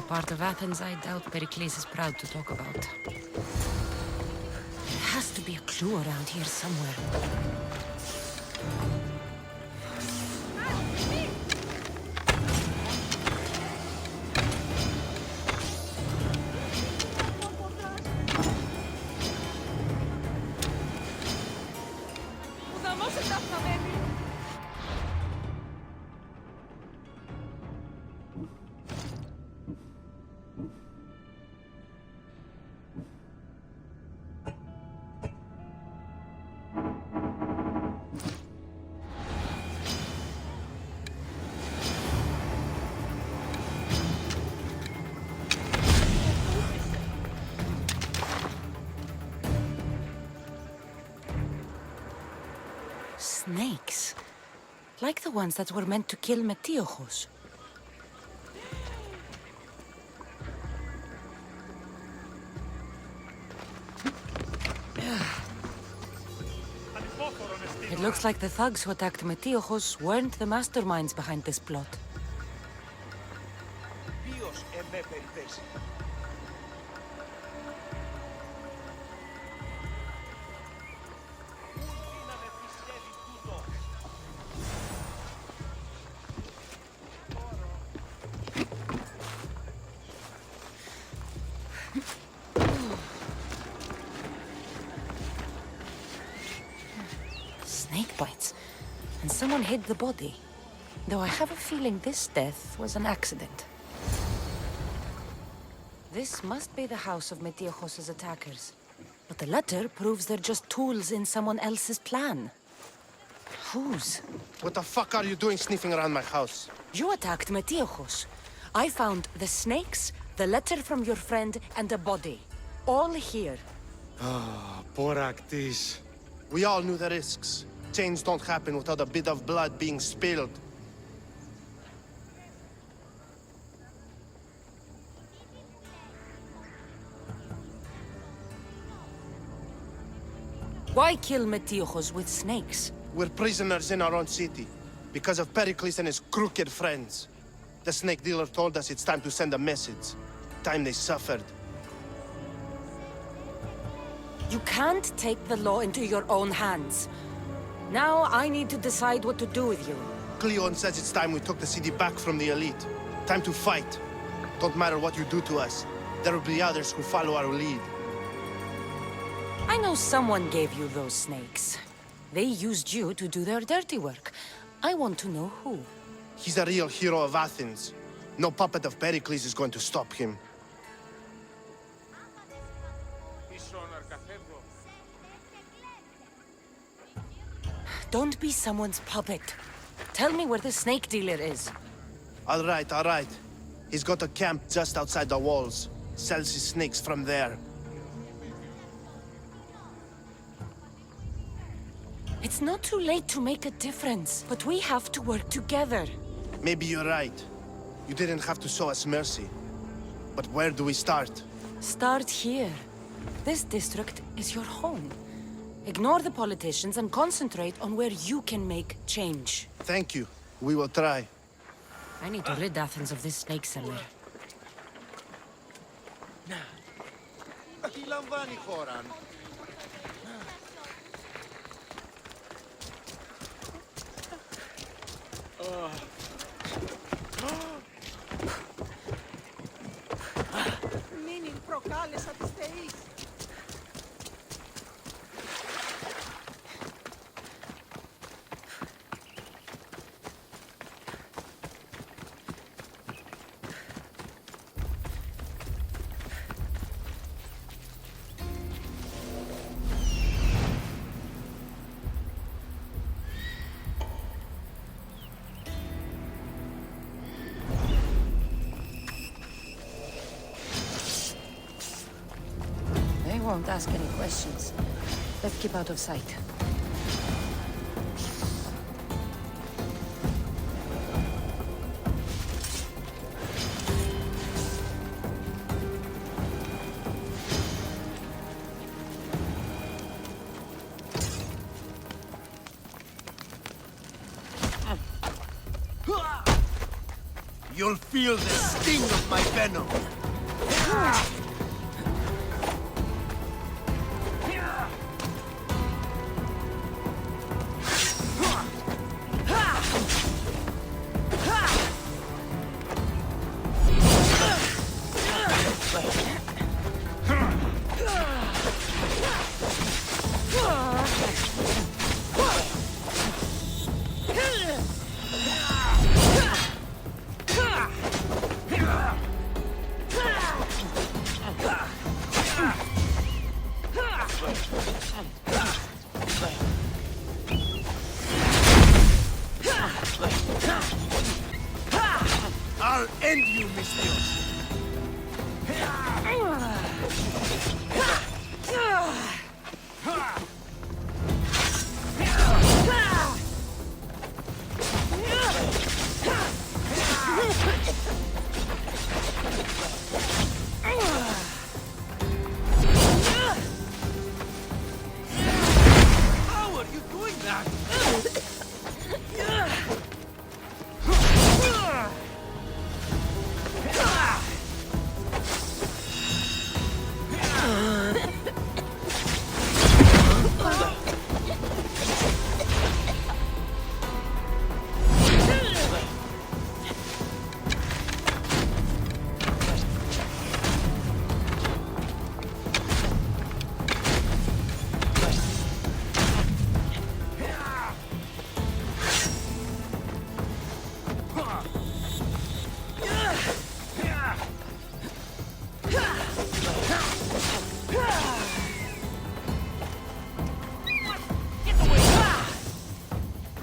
Part of Athens I doubt Pericles is proud to talk about. There has to be a clue around here somewhere. Snakes. Like the ones that were meant to kill Metiochos. It looks like the thugs who attacked Metiochos weren't the masterminds behind this plot. Snake bites. And someone hid the body. Though I have a feeling this death was an accident. This must be the house of Metiochos' attackers. But the letter proves they're just tools in someone else's plan. Whose? What the fuck are you doing sniffing around my house? You attacked Metiochos. I found the snakes, the letter from your friend, and a body. All here. Ah, Boraktis. We all knew the risks. Change don't happen without a bit of blood being spilled. Why kill Metiochos with snakes? We're prisoners in our own city, because of Pericles and his crooked friends. The snake dealer told us it's time to send a message. Time they suffered. You can't take the law into your own hands. Now I need to decide what to do with you. Cleon says it's time we took the city back from the elite. Time to fight. Don't matter what you do to us. There will be others who follow our lead. I know someone gave you those snakes. They used you to do their dirty work. I want to know who. He's a real hero of Athens. No puppet of Pericles is going to stop him. Don't be someone's puppet. Tell me where the snake dealer is. All right. He's got a camp just outside the walls. Sells his snakes from there. It's not too late to make a difference, but we have to work together. Maybe you're right. You didn't have to show us mercy. But where do we start? Start here. This district is your home. Ignore the politicians and concentrate on where you can make change. Thank you. We will try. I need to rid Athens of this snake seller. Τι λαμβάνει η χώρα. Μην προκάλεσα τις θεείς. They won't ask any questions. Let's keep out of sight. You'll feel the sting of my venom. I'll end you, Mistios. How are you doing that?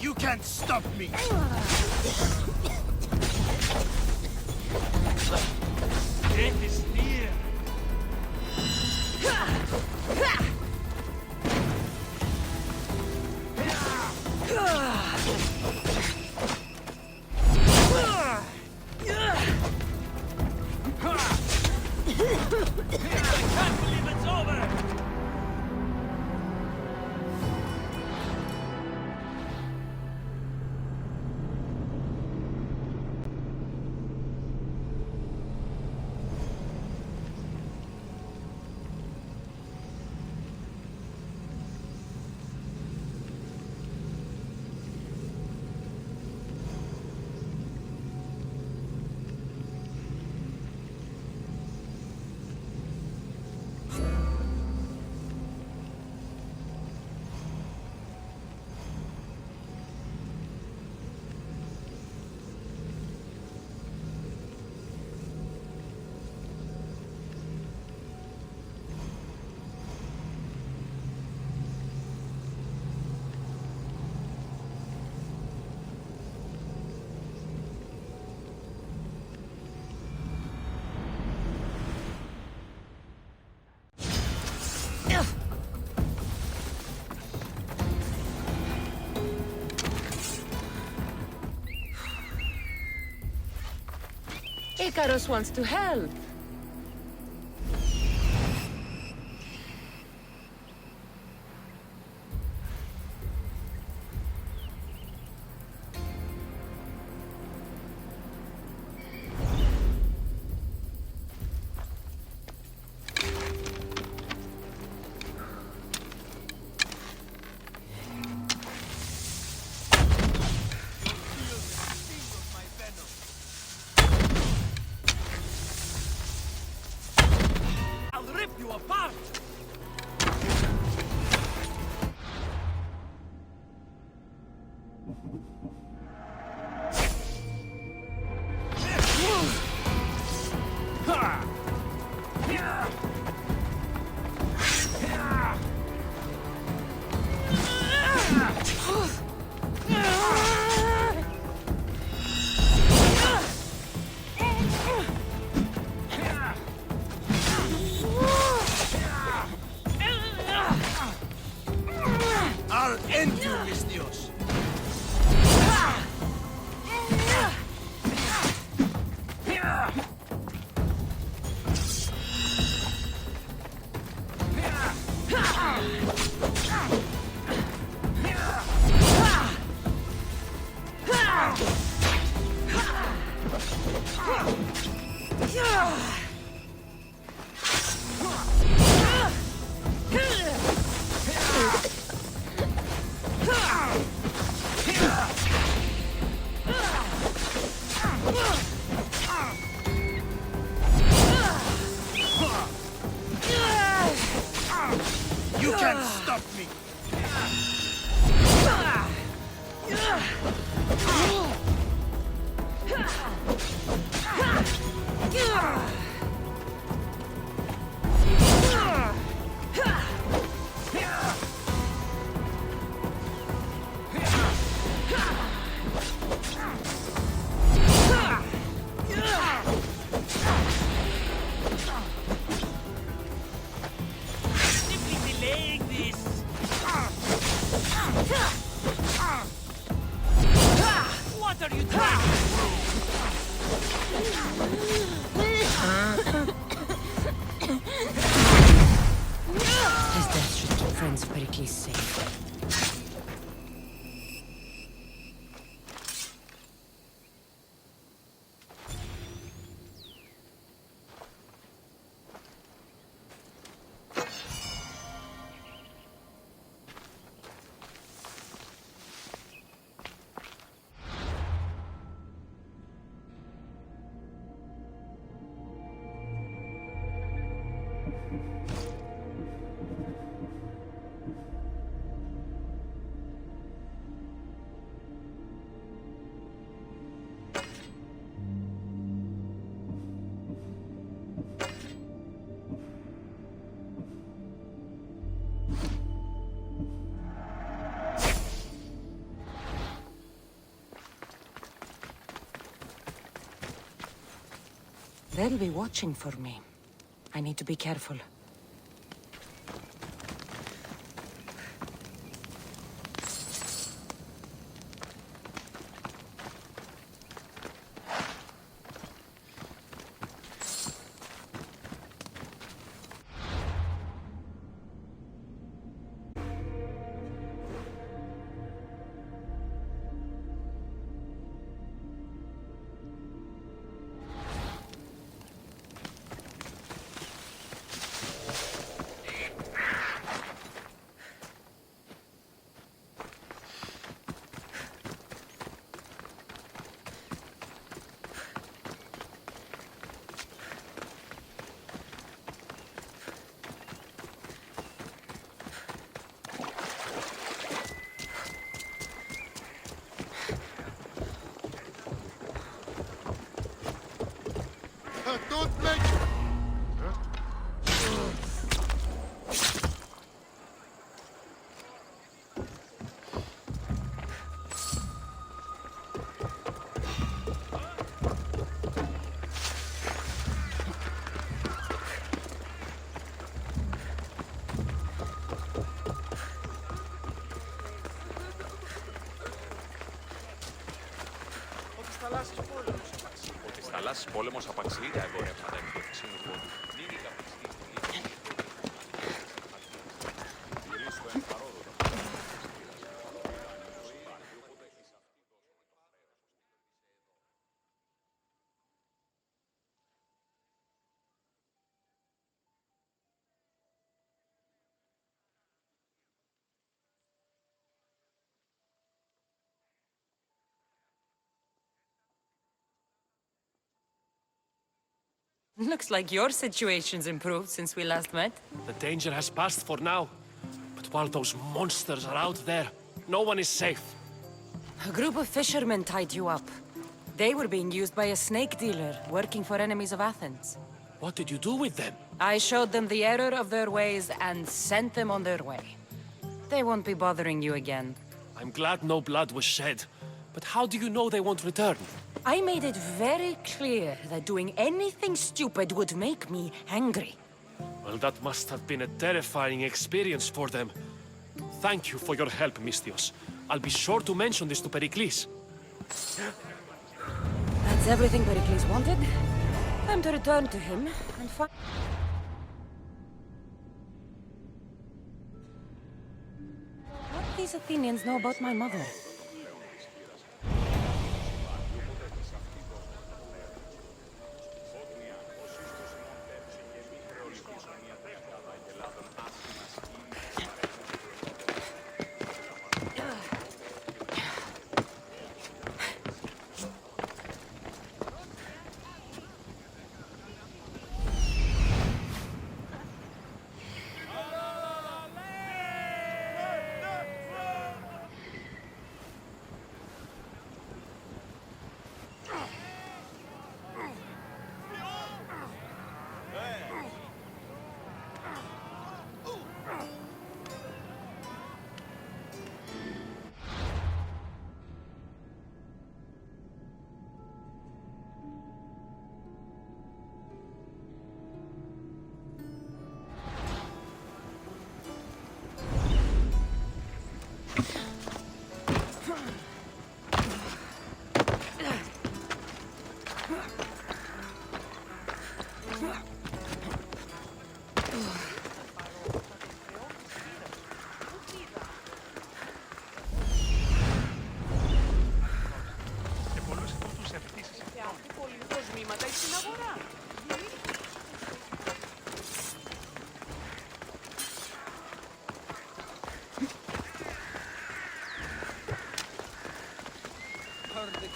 You can't stop me. Death is near. I can't believe it's over. Icarus wants to help. I'll rip you apart! I'll end you, mis Dios! You can't stop me! Simply delaying this! What are you doing? His death should keep friends of Pericles safe. They'll be watching for me. I need to be careful. Don't make... Ότι θαλάσσιος πόλεμος απαξιεί τα εμπορεύματα εκ του εξήνου πόντου. Νίγη καπιστή. Γυρίστο εν παρόδο. Looks like your situation's improved since we last met. The danger has passed for now. But while those monsters are out there, no one is safe. A group of fishermen tied you up. They were being used by a snake dealer working for enemies of Athens. What did you do with them? I showed them the error of their ways and sent them on their way. They won't be bothering you again. I'm glad no blood was shed. But how do you know they won't return? I made it very clear that doing anything stupid would make me angry. Well, that must have been a terrifying experience for them. Thank you for your help, Mystios. I'll be sure to mention this to Pericles. That's everything Pericles wanted. Time to return to him and find... What do these Athenians know about my mother?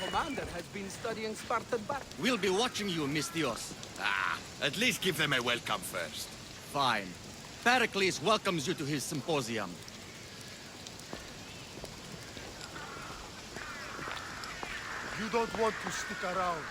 Commander has been studying Spartan battle. We'll be watching you, Mystios. At least give them a welcome first. Fine. Pericles welcomes you to his symposium. You don't want to stick around.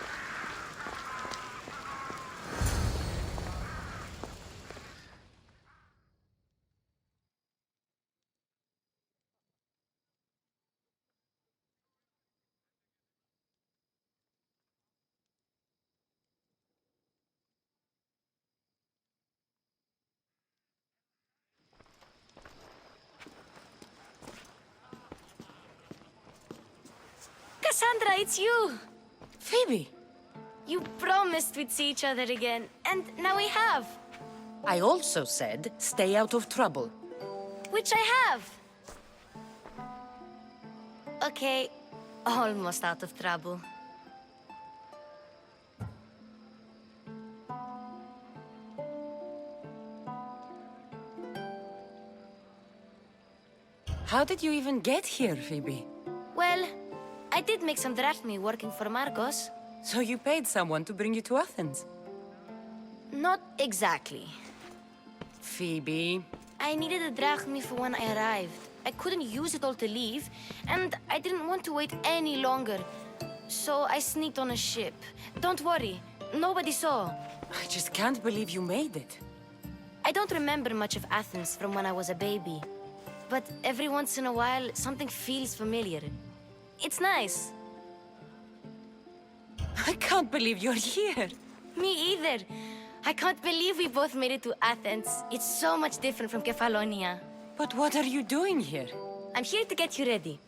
Cassandra, it's you! Phoebe! You promised we'd see each other again, and now we have. I also said, stay out of trouble. Which I have. Okay, almost out of trouble. How did you even get here, Phoebe? Well, I did make some drachmae working for Marcos. So you paid someone to bring you to Athens? Not exactly. Phoebe... I needed a drachmae for when I arrived. I couldn't use it all to leave, and I didn't want to wait any longer. So I sneaked on a ship. Don't worry, nobody saw. I just can't believe you made it. I don't remember much of Athens from when I was a baby. But every once in a while, something feels familiar. It's nice. I can't believe you're here. Me either. I can't believe we both made it to Athens. It's so much different from Kefalonia. But what are you doing here? I'm here to get you ready.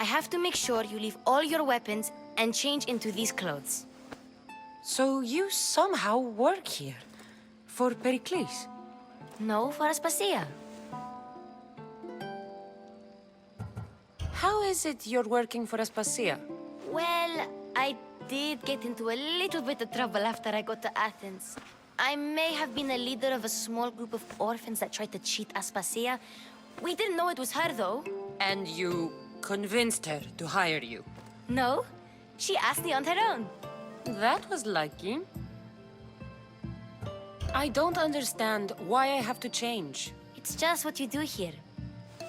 I have to make sure you leave all your weapons and change into these clothes. So you somehow work here? For Pericles? No, for Aspasia. How is it you're working for Aspasia? Well, I did get into a little bit of trouble after I got to Athens. I may have been a leader of a small group of orphans that tried to cheat Aspasia. We didn't know it was her, though. And you convinced her to hire you? No, she asked me on her own. That was lucky. I don't understand why I have to change. It's just what you do here.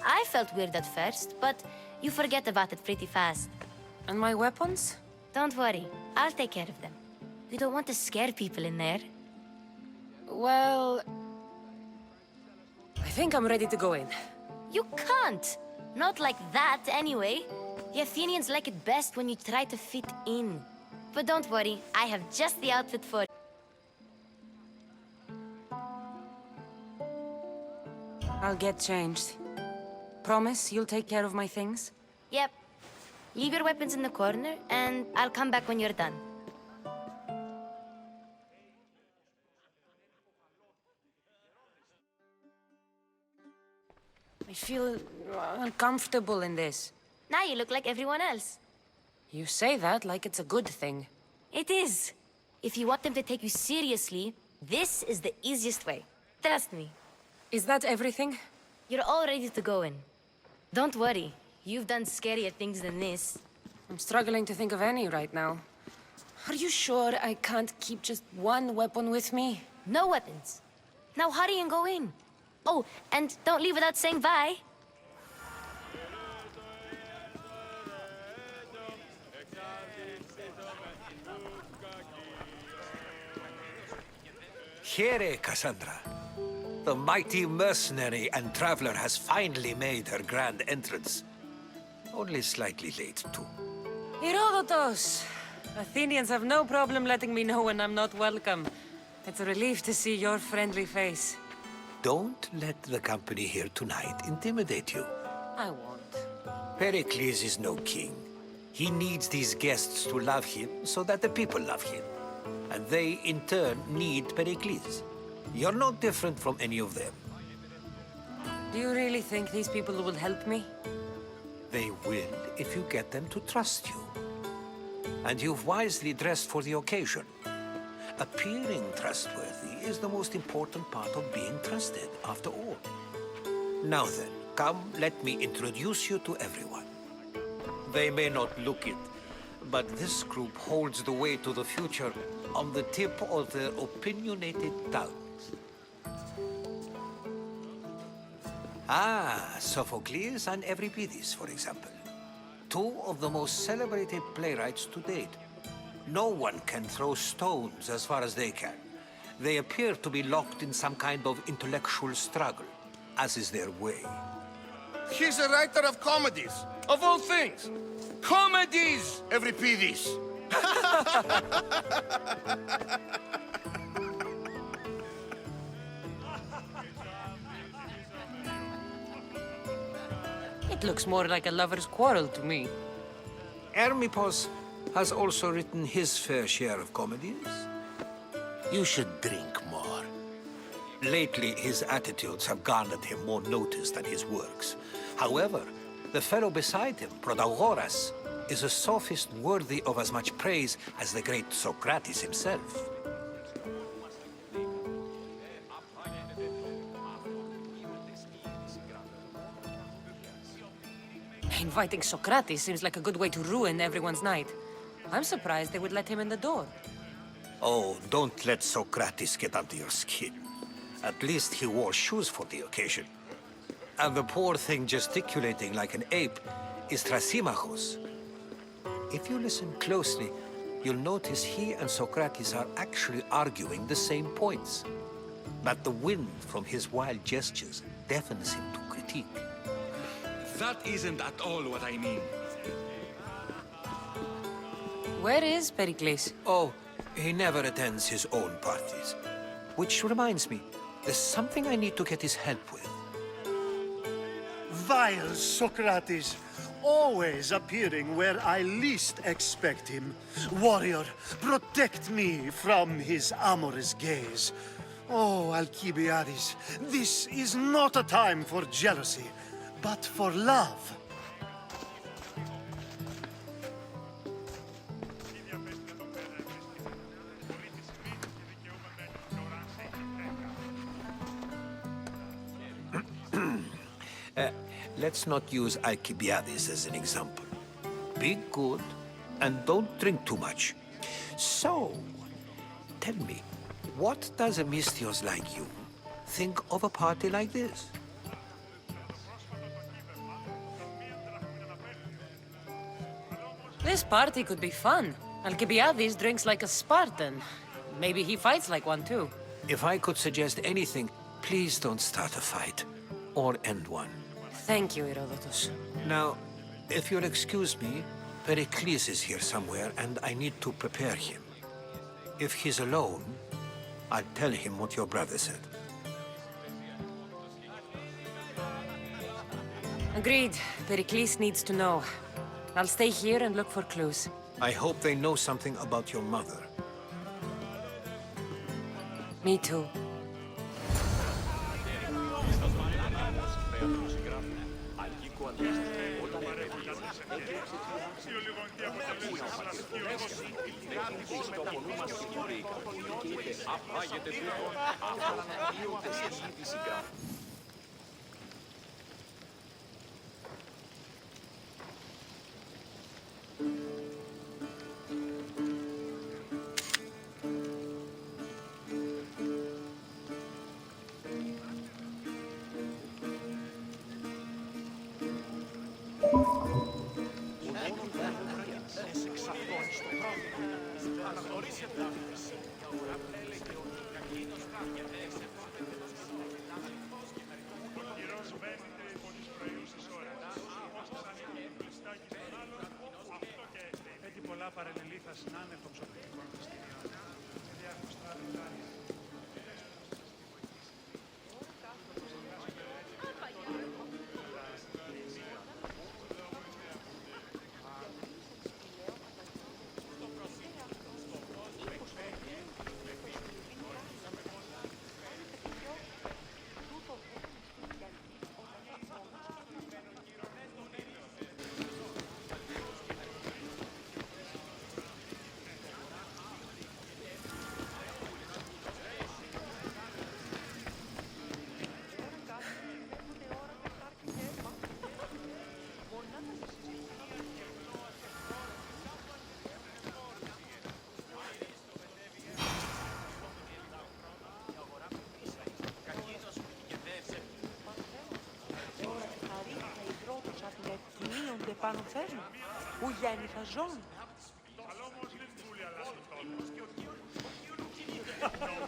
I felt weird at first, but you forget about it pretty fast. And my weapons? Don't worry, I'll take care of them. We don't want to scare people in there. Well, I think I'm ready to go in. You can't! Not like that, anyway. The Athenians like it best when you try to fit in. But don't worry, I have just the outfit for it. I'll get changed. Promise you'll take care of my things? Yep. Leave your weapons in the corner, and I'll come back when you're done. I feel uncomfortable in this. Now you look like everyone else. You say that like it's a good thing. It is. If you want them to take you seriously, this is the easiest way. Trust me. Is that everything? You're all ready to go in. Don't worry. You've done scarier things than this. I'm struggling to think of any right now. Are you sure I can't keep just one weapon with me? No weapons. Now hurry and go in. Oh, and don't leave without saying bye. Here, Cassandra. The mighty mercenary and traveler has finally made her grand entrance. Only slightly late, too. Herodotus! Athenians have no problem letting me know when I'm not welcome. It's a relief to see your friendly face. Don't let the company here tonight intimidate you. I won't. Pericles is no king. He needs these guests to love him so that the people love him. And they, in turn, need Pericles. You're no different from any of them. Do you really think these people will help me? They will if you get them to trust you. And you've wisely dressed for the occasion. Appearing trustworthy is the most important part of being trusted, after all. Now then, come, let me introduce you to everyone. They may not look it, but this group holds the way to the future on the tip of their opinionated tongues. Ah, Sophocles and Euripides, for example. Two of the most celebrated playwrights to date. No one can throw stones as far as they can. They appear to be locked in some kind of intellectual struggle, as is their way. He's a writer of comedies, of all things. Comedies, Euripides. It looks more like a lover's quarrel to me. Hermippos has also written his fair share of comedies. You should drink more. Lately, his attitudes have garnered him more notice than his works. However, the fellow beside him, Protagoras, is a sophist worthy of as much praise as the great Socrates himself. Inviting Socrates seems like a good way to ruin everyone's night. I'm surprised they would let him in the door. Oh, don't let Socrates get under your skin. At least he wore shoes for the occasion. And the poor thing gesticulating like an ape is Thrasymachos. If you listen closely, you'll notice he and Socrates are actually arguing the same points. But the wind from his wild gestures deafens him to critique. That isn't at all what I mean. Where is Pericles? Oh, he never attends his own parties. Which reminds me, there's something I need to get his help with. Vile Socrates! always appearing where I least expect him. Warrior, protect me from his amorous gaze. Oh, Alcibiades, this is not a time for jealousy, but for love. Let's not use Alcibiades as an example. Be good and don't drink too much. So, tell me, what does a Misthios like you think of a party like this? This party could be fun. Alcibiades drinks like a Spartan. Maybe he fights like one too. If I could suggest anything, please don't start a fight or end one. Thank you, Herodotus. Now, if you'll excuse me, Pericles is here somewhere and I need to prepare him. If he's alone, I'll tell him what your brother said. Agreed. Pericles needs to know. I'll stay here and look for clues. I hope they know something about your mother. Me too. Πάνω φέρνω, που γέννηθα ζών.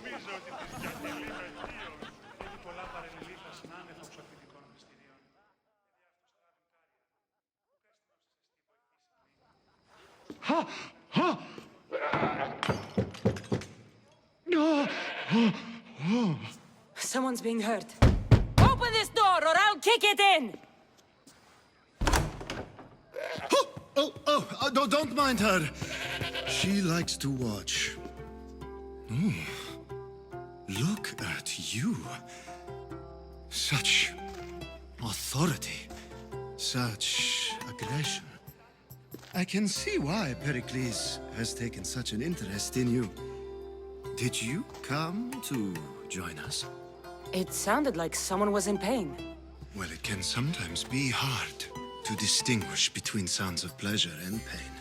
Νομίζω ότι τις διατελεί με θείο. Έχει πολλά παρελιλήθα συνάνευ οξοφυτικών μυστηρίων. Someone's being hurt. Open this door or I'll kick it in! Don't mind her. She likes to watch. Oh, look at you. Such authority. Such aggression. I can see why Pericles has taken such an interest in you. Did you come to join us? It sounded like someone was in pain. Well, it can sometimes be hard to distinguish between sounds of pleasure and pain.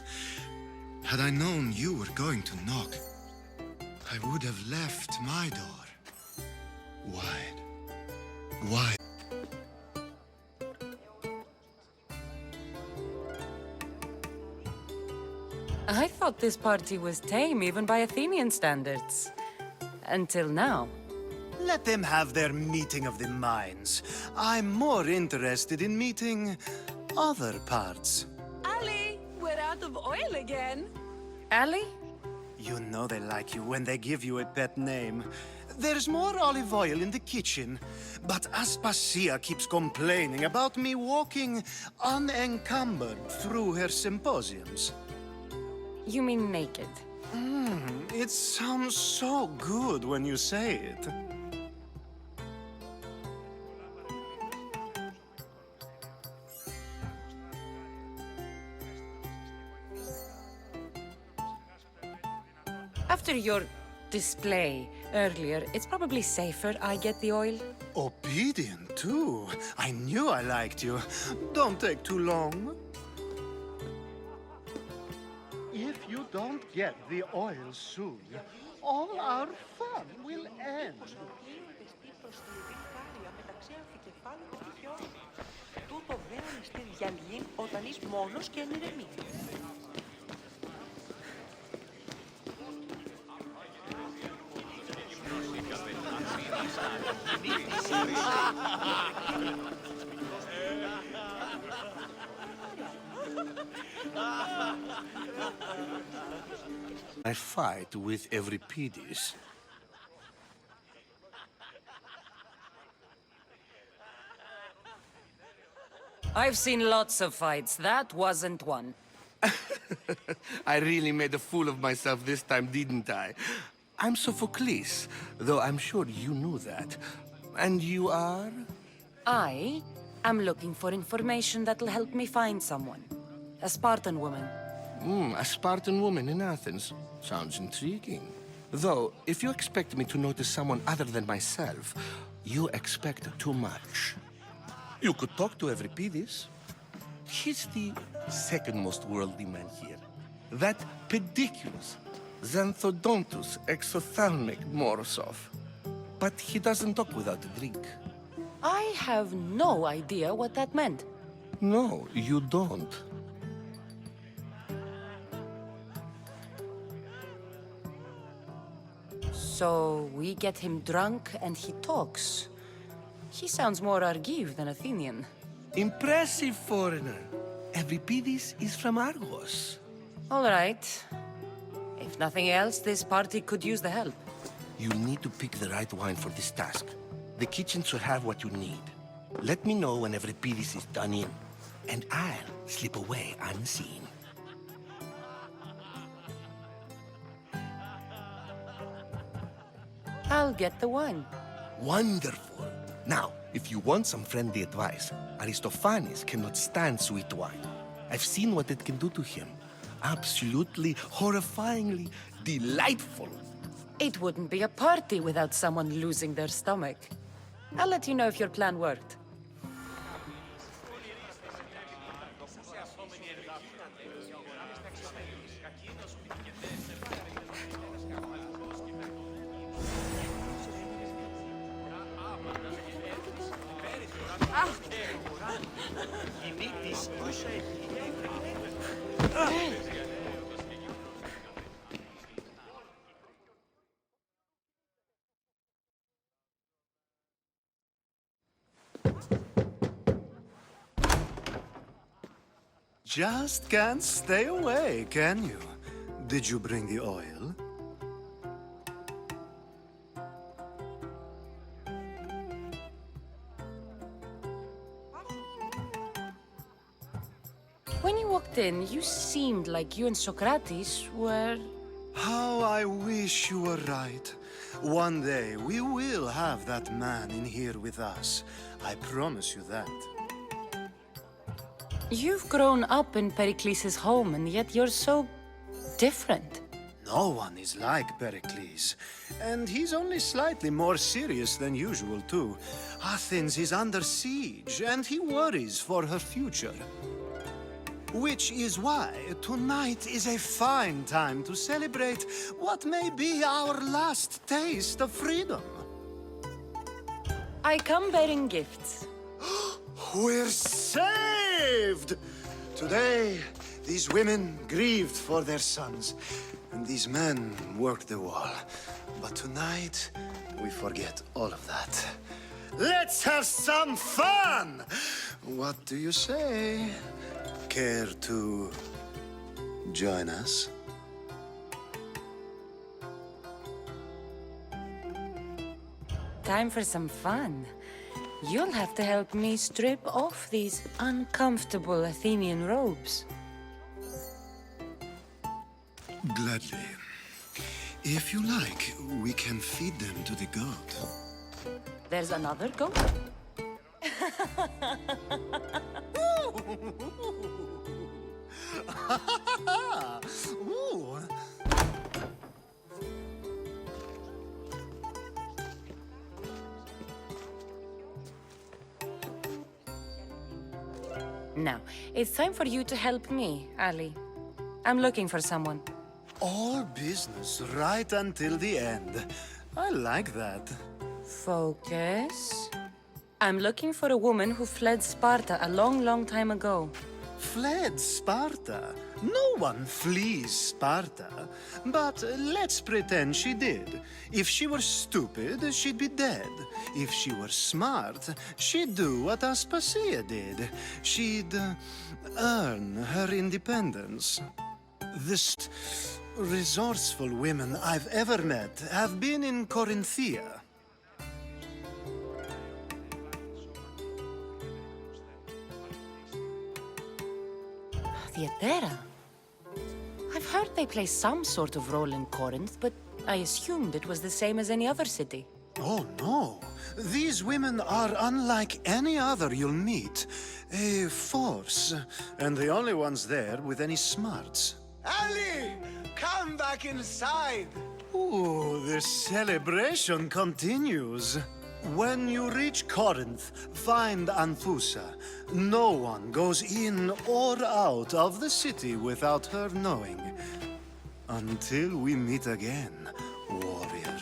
Had I known you were going to knock, I would have left my door wide. Wide. I thought this party was tame even by Athenian standards. Until now. Let them have their meeting of the minds. I'm more interested in meeting other parts. Ali, we're out of oil again. Ali? You know they like you when they give you a pet name. There's more olive oil in the kitchen, but Aspasia keeps complaining about me walking unencumbered through her symposiums. You mean naked? It sounds so good when you say it. After your display earlier, it's probably safer I get the oil. Obedient, too. I knew I liked you. Don't take too long. If you don't get the oil soon, all our fun will end. Τούτο δεν είναι διαλύν όταν είσαι μόνος και ενηρεμείς. I fight with Euripides. I've seen lots of fights. That wasn't one. I really made a fool of myself this time, didn't I? I'm Sophocles, though I'm sure you knew that. And you are? I am looking for information that'll help me find someone. A Spartan woman. A Spartan woman in Athens. Sounds intriguing. Though, if you expect me to notice someone other than myself, you expect too much. You could talk to Euripides. He's the second most worldly man here. That pediculous, xanthodontus exophthalmic Morosov. But he doesn't talk without a drink. I have no idea what that meant. No, you don't. So we get him drunk and he talks. He sounds more Argive than Athenian. Impressive, foreigner. Euripides is from Argos. All right. If nothing else, this party could use the help. You'll need to pick the right wine for this task. The kitchen should have what you need. Let me know when Euripides is done in, and I'll slip away unseen. I'll get the wine. Wonderful. Now, if you want some friendly advice, Aristophanes cannot stand sweet wine. I've seen what it can do to him. Absolutely, horrifyingly delightful. It wouldn't be a party without someone losing their stomach. I'll let you know if your plan worked. Just can't stay away, can you? Did you bring the oil? When you walked in, you seemed like you and Socrates were... How I wish you were right. One day we will have that man in here with us. I promise you that. You've grown up in Pericles' home, and yet you're so... different. No one is like Pericles. And he's only slightly more serious than usual, too. Athens is under siege, and he worries for her future. Which is why tonight is a fine time to celebrate what may be our last taste of freedom. I come bearing gifts. We're saved! Today, these women grieved for their sons, and these men worked the wall. But tonight, we forget all of that. Let's have some fun! What do you say? Care to join us? Time for some fun. You'll have to help me strip off these uncomfortable Athenian robes. Gladly. If you like, we can feed them to the god. There's another goat? Now, it's time for you to help me, Ali. I'm looking for someone. All business right until the end. I like that. Focus. I'm looking for a woman who fled Sparta a long, long time ago. Fled Sparta? No one flees Sparta. But let's pretend she did. If she were stupid, she'd be dead. If she were smart, she'd do what Aspasia did. She'd earn her independence. The most resourceful women I've ever met have been in Corinthia. Theatera? I've heard they play some sort of role in Corinth, but I assumed it was the same as any other city. Oh, no. These women are unlike any other you'll meet. A force, and the only ones there with any smarts. Ali! Come back inside! Ooh, the celebration continues. When you reach Corinth, find Anthusa. No one goes in or out of the city without her knowing. Until we meet again, warrior.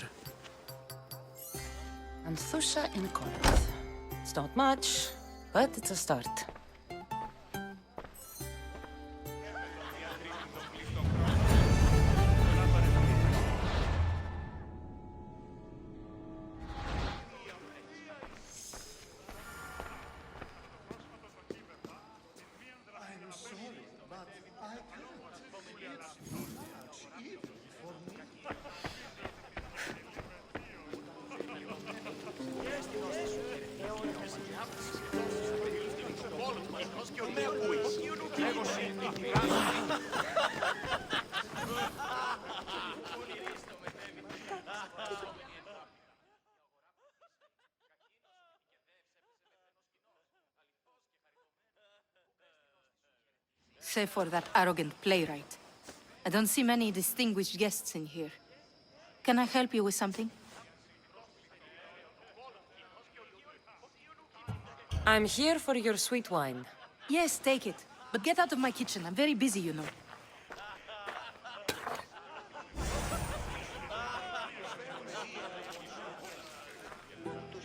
Anthusa in Corinth. It's not much, but it's a start. Save for that arrogant playwright. I don't see many distinguished guests in here. Can I help you with something? I'm here for your sweet wine. Yes, take it. But get out of my kitchen. I'm very busy, you know.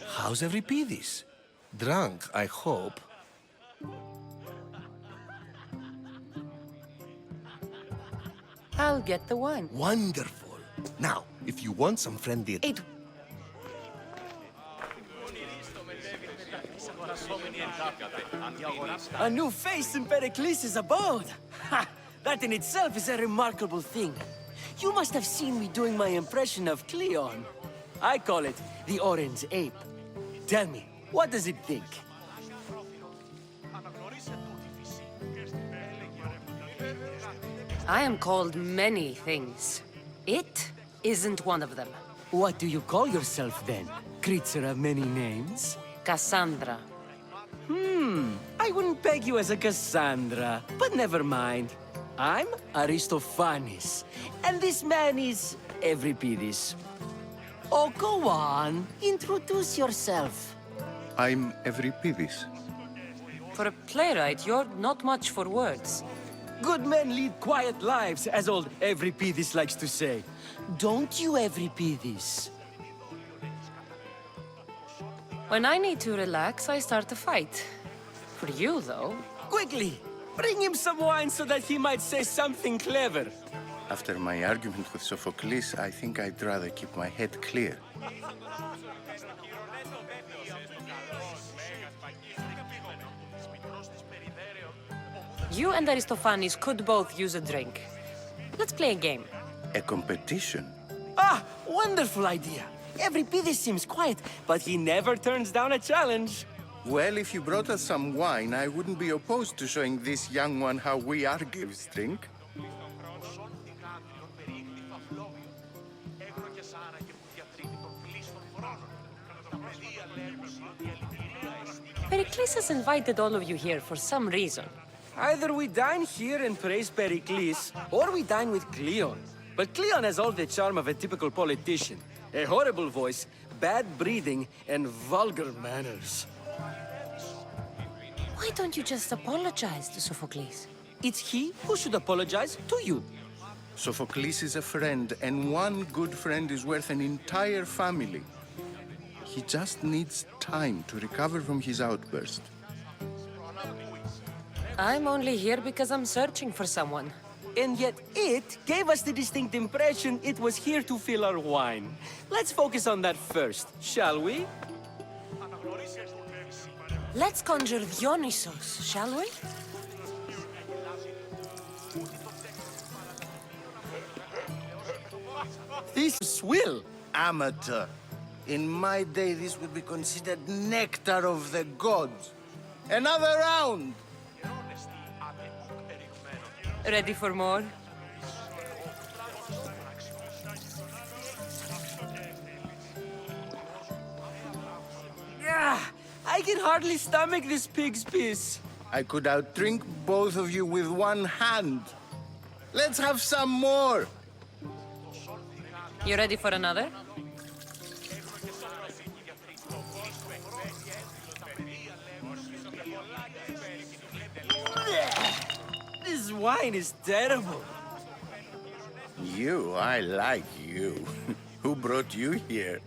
How's Euripides? Drunk, I hope. I'll get the wine. Wonderful. Now, if you want some friendly... A new face in Pericles' abode! Ha! That in itself is a remarkable thing. You must have seen me doing my impression of Cleon. I call it the Orange Ape. Tell me, what does it think? I am called many things. It isn't one of them. What do you call yourself then? Creature of many names? Cassandra. I wouldn't peg you as a Cassandra, but never mind. I'm Aristophanes, and this man is Euripides. Oh, go on. Introduce yourself. I'm Euripides. For a playwright, you're not much for words. Good men lead quiet lives, as old Euripides likes to say. Don't you, Euripides? When I need to relax, I start a fight. For you, though... Quickly! Bring him some wine so that he might say something clever. After my argument with Sophocles, I think I'd rather keep my head clear. You and Aristophanes could both use a drink. Let's play a game. A competition? Ah, wonderful idea. Euripidis seems quiet, but he never turns down a challenge. Well, if you brought us some wine, I wouldn't be opposed to showing this young one how we Argives drink. Pericles has invited all of you here for some reason. Either we dine here and praise Pericles, or we dine with Cleon. But Cleon has all the charm of a typical politician. A horrible voice, bad breeding, and vulgar manners. Why don't you just apologize to Sophocles? It's he who should apologize to you. Sophocles is a friend, and one good friend is worth an entire family. He just needs time to recover from his outburst. I'm only here because I'm searching for someone. And yet it gave us the distinct impression it was here to fill our wine. Let's focus on that first, shall we? Let's conjure Dionysos, shall we? This swill. Amateur. In my day, this would be considered nectar of the gods. Another round! Ready for more? I can hardly stomach this pig's piss. I could outdrink both of you with one hand. Let's have some more! You ready for another? This wine is terrible. I like you. Who brought you here?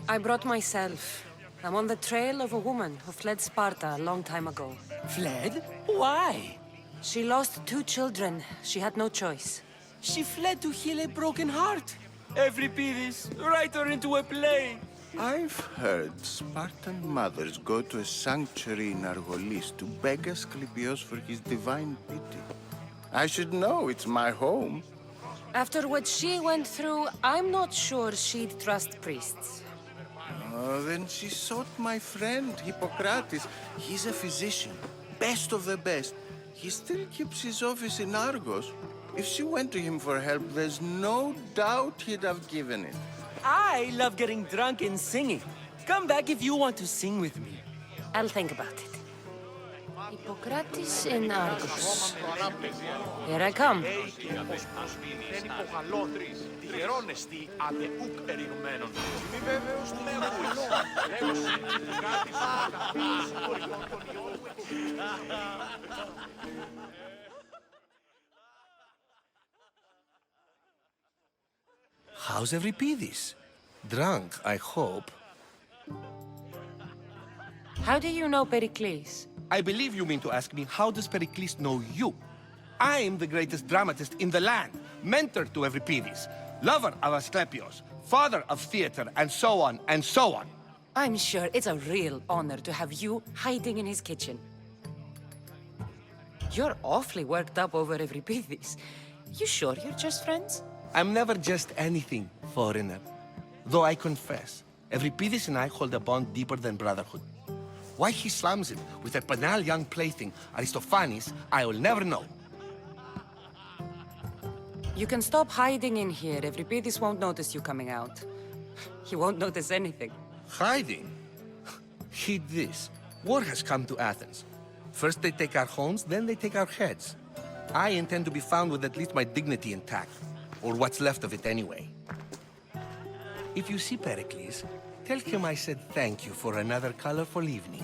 I brought myself. I'm on the trail of a woman who fled Sparta a long time ago. Fled? Why? She lost 2 children. She had no choice. She fled to heal a broken heart. Euripidis, write her into a play. I've heard Spartan mothers go to a sanctuary in Argolis to beg Asclepios for his divine pity. I should know, it's my home. After what she went through, I'm not sure she'd trust priests. Oh, then she sought my friend, Hippocrates. He's a physician, best of the best. He still keeps his office in Argos. If she went to him for help, there's no doubt he'd have given it. I love getting drunk and singing. Come back if you want to sing with me. I'll think about it. Hippocrates in Argos. Here I come. How's Euripidis? Drunk, I hope. How do you know Pericles? I believe you mean to ask me, how does Pericles know you? I'm the greatest dramatist in the land, mentor to Euripidis, lover of Asclepios, father of theater, and so on, and so on. I'm sure it's a real honor to have you hiding in his kitchen. You're awfully worked up over Euripidis. You sure you're just friends? I'm never just anything, foreigner. Though I confess, Euripidis and I hold a bond deeper than brotherhood. Why he slams it with a banal young plaything, Aristophanes, I will never know. You can stop hiding in here. Euripidis won't notice you coming out. He won't notice anything. Hiding? Heed this. War has come to Athens. First they take our homes, then they take our heads. I intend to be found with at least my dignity intact. Or what's left of it anyway. If you see Pericles, tell him I said thank you for another colorful evening.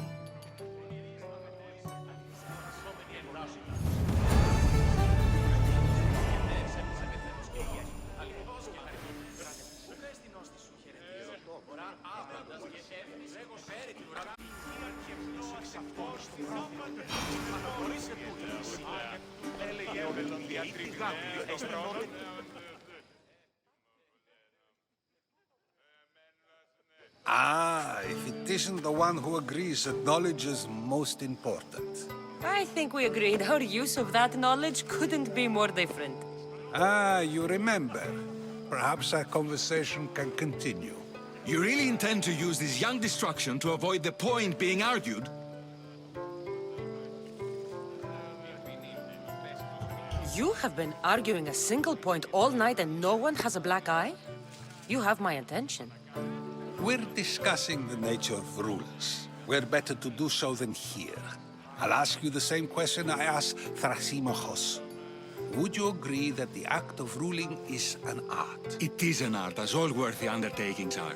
Ah, if it isn't the one who agrees that knowledge is most important. I think we agreed our use of that knowledge couldn't be more different. Ah, you remember. Perhaps our conversation can continue. You really intend to use this young destruction to avoid the point being argued? You have been arguing a single point all night and no one has a black eye? You have my attention. We're discussing the nature of rules. Where better to do so than here? I'll ask you the same question I asked Thrasimachos. Would you agree that the act of ruling is an art? It is an art, as all worthy undertakings are.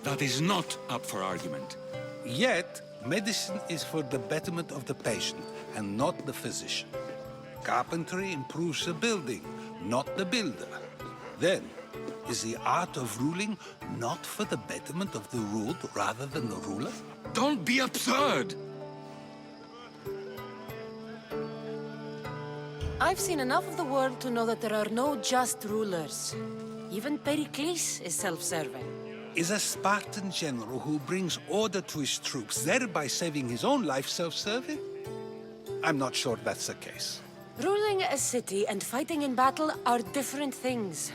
That is not up for argument. Yet, medicine is for the betterment of the patient and not the physician. Carpentry improves the building, not the builder. Then, is the art of ruling not for the betterment of the ruled rather than the ruler? Don't be absurd! I've seen enough of the world to know that there are no just rulers. Even Pericles is self-serving. Is a Spartan general who brings order to his troops, thereby saving his own life, self-serving? I'm not sure that's the case. Ruling a city and fighting in battle are different things.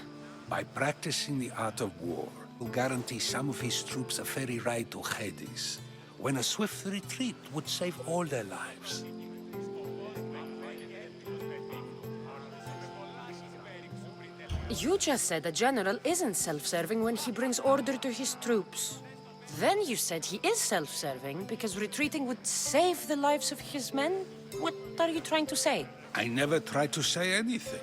By practicing the art of war, will guarantee some of his troops a ferry ride to Hades, when a swift retreat would save all their lives. You just said a general isn't self-serving when he brings order to his troops. Then you said he is self-serving because retreating would save the lives of his men? What are you trying to say? I never tried to say anything.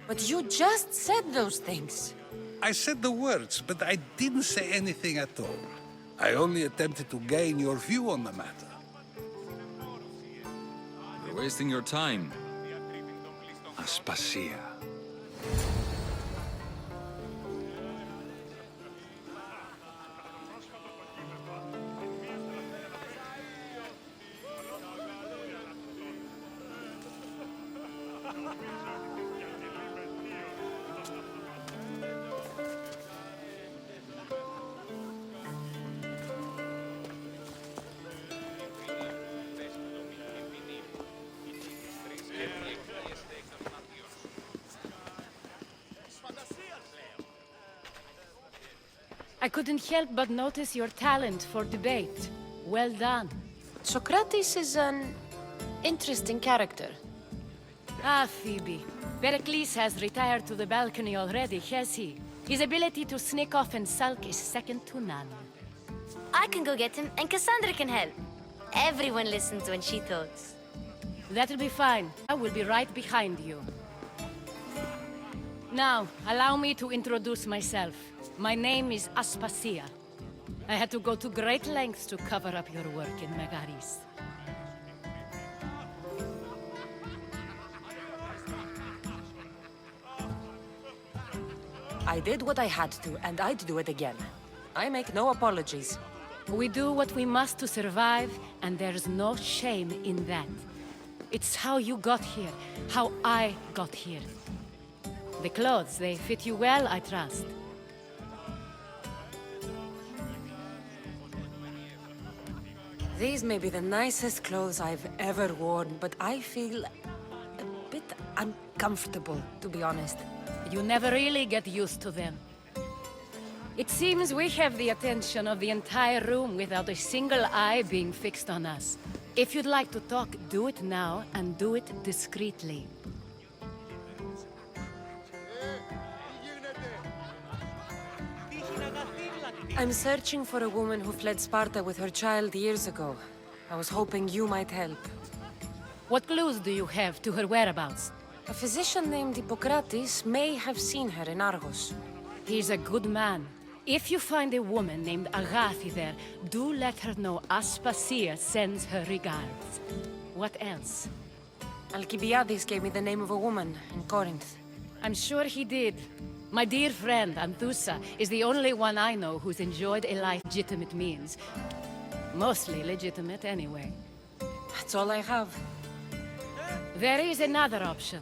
But you just said those things. I said the words, but I didn't say anything at all. I only attempted to gain your view on the matter. You're wasting your time. Aspasia. I couldn't help but notice your talent for debate. Well done. Socrates is an interesting character. Ah, Phoebe. Pericles has retired to the balcony already, has he? His ability to sneak off and sulk is second to none. I can go get him, and Cassandra can help. Everyone listens when she talks. That'll be fine. I will be right behind you. Now, allow me to introduce myself. My name is Aspasia. I had to go to great lengths to cover up your work in Megaris. I did what I had to, and I'd do it again. I make no apologies. We do what we must to survive, and there's no shame in that. It's how you got here, how I got here. The clothes, they fit you well, I trust. These may be the nicest clothes I've ever worn, but I feel a bit uncomfortable, to be honest. You never really get used to them. It seems we have the attention of the entire room without a single eye being fixed on us. If you'd like to talk, do it now, and do it discreetly. I'm searching for a woman who fled Sparta with her child years ago. I was hoping you might help. What clues do you have to her whereabouts? A physician named Hippocrates may have seen her in Argos. He's a good man. If you find a woman named Agathi there, do let her know Aspasia sends her regards. What else? Alcibiades gave me the name of a woman in Corinth. I'm sure he did. My dear friend, Anthusa, is the only one I know who's enjoyed a life legitimate means. Mostly legitimate, anyway. That's all I have. There is another option.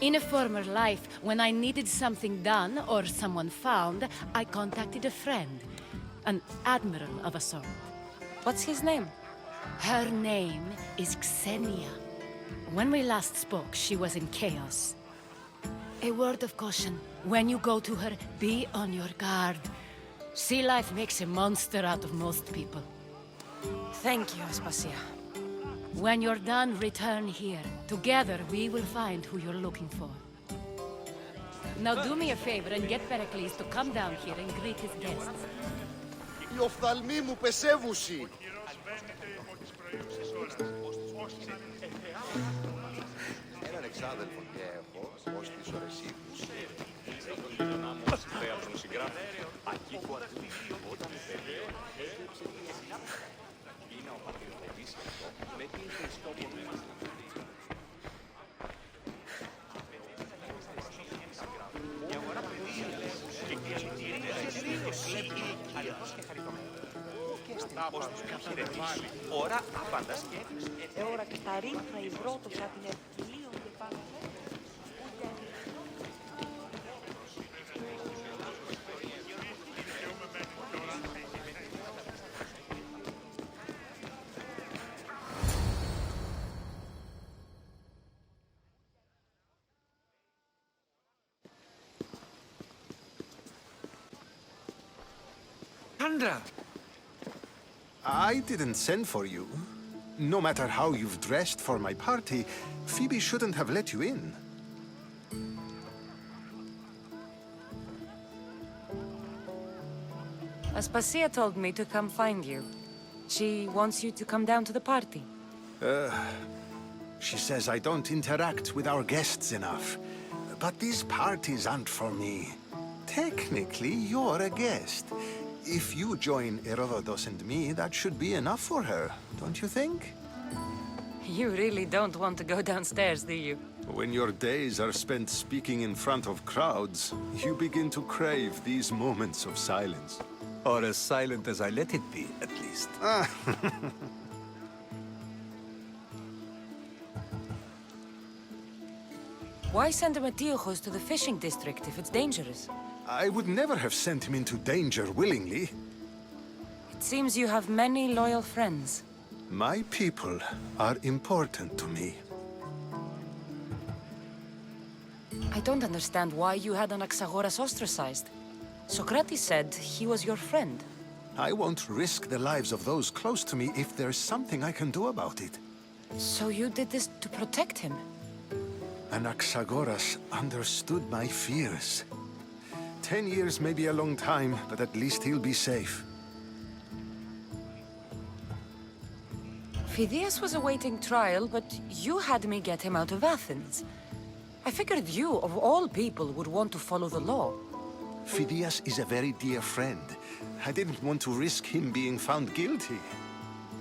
In a former life, when I needed something done or someone found, I contacted a friend. An admiral of a sort. What's his name? Her name is Xenia. When we last spoke, she was in chaos. A word of caution. When you go to her, be on your guard. Sea life makes a monster out of most people. Thank you, Aspasia. When you're done, return here. Together, we will find who you're looking for. Now do me a favor and get Pericles to come down here and greet his guests. Οι οφθαλμοί μου πεσεύουσι. Έναν εξάδελφο και έχω ως τις ώρες ύπνους. Θέατρον συγγράφει. Ακεί που ακούει όταν θέλει. Είναι ο πατριωτής αυτό με την χριστόπο μέσα. Η αγορά παιδείας και κλειτήρια και χαριτωμένη. Και στην πώς τους χειρετήσει. Ώρα απάντα σκέφτης. Ώρα και τα ρίχνα υδρότωσα την ευκυλίων και πάνω. Sandra! I didn't send for you. No matter how you've dressed for my party, Phoebe shouldn't have let you in. Aspasia told me to come find you. She wants you to come down to the party. She says I don't interact with our guests enough. But these parties aren't for me. Technically, you're a guest. If you join Herodotus and me, that should be enough for her, don't you think? You really don't want to go downstairs, do you? When your days are spent speaking in front of crowds, you begin to crave these moments of silence. Or as silent as I let it be, at least. Why send Metiochos to the fishing district if it's dangerous? I would never have sent him into danger willingly. It seems you have many loyal friends. My people are important to me. I don't understand why you had Anaxagoras ostracized. Socrates said he was your friend. I won't risk the lives of those close to me if there's something I can do about it. So you did this to protect him? Anaxagoras understood my fears. 10 years may be a long time, but at least he'll be safe. Phidias was awaiting trial, but you had me get him out of Athens. I figured you, of all people, would want to follow the law. Phidias is a very dear friend. I didn't want to risk him being found guilty.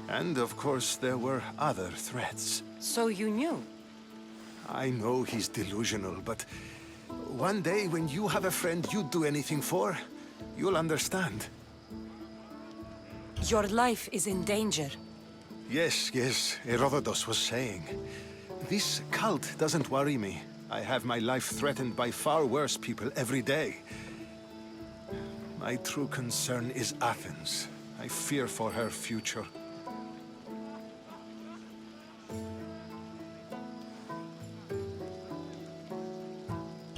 And of course, there were other threats. So you knew? I know he's delusional, but one day when you have a friend you'd do anything for, you'll understand. Your life is in danger. Yes, Herodotus was saying. This cult doesn't worry me. I have my life threatened by far worse people every day. My true concern is Athens. I fear for her future.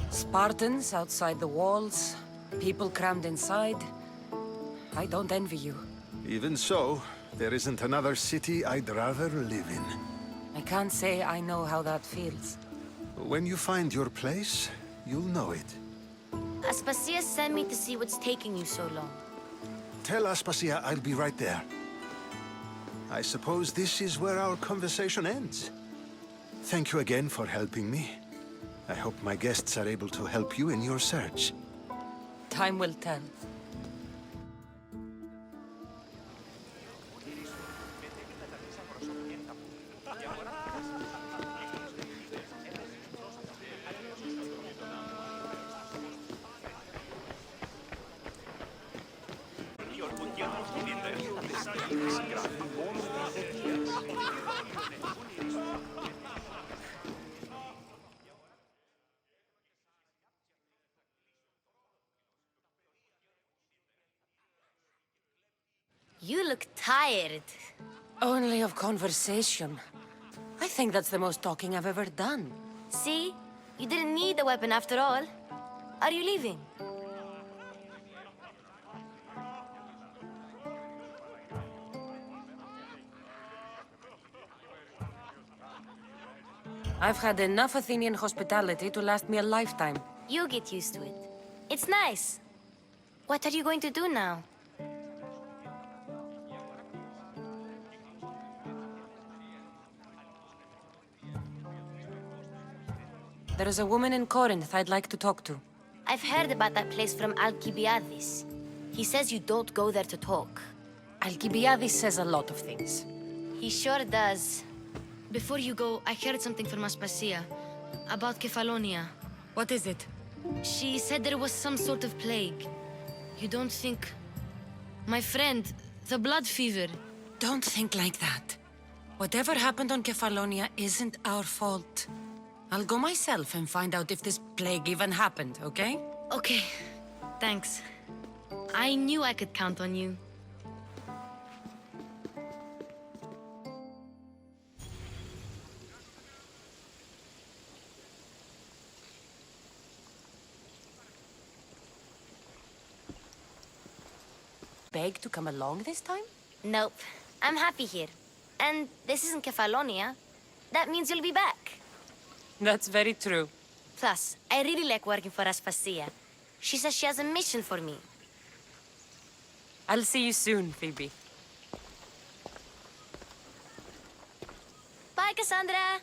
Spartans outside the walls, people crammed inside. I don't envy you. Even so, there isn't another city I'd rather live in. I can't say I know how that feels. When you find your place, you'll know it. Aspasia sent me to see what's taking you so long. Tell Aspasia I'll be right there. I suppose this is where our conversation ends. Thank you again for helping me. I hope my guests are able to help you in your search. Time will tell. You look tired. Only of conversation. I think that's the most talking I've ever done. See? You didn't need the weapon after all. Are you leaving? I've had enough Athenian hospitality to last me a lifetime. You get used to it. It's nice. What are you going to do now? There is a woman in Corinth I'd like to talk to. I've heard about that place from Alcibiades. He says you don't go there to talk. Alcibiades says a lot of things. He sure does. Before you go, I heard something from Aspasia about Kefalonia. What is it? She said there was some sort of plague. You don't think... My friend, the blood fever. Don't think like that. Whatever happened on Kefalonia isn't our fault. I'll go myself and find out if this plague even happened, okay? Okay, thanks. I knew I could count on you. Beg to come along this time? Nope. I'm happy here. And this isn't Kefalonia. That means you'll be back. That's very true. Plus, I really like working for Aspasia. She says she has a mission for me. I'll see you soon, Phoebe. Bye, Cassandra!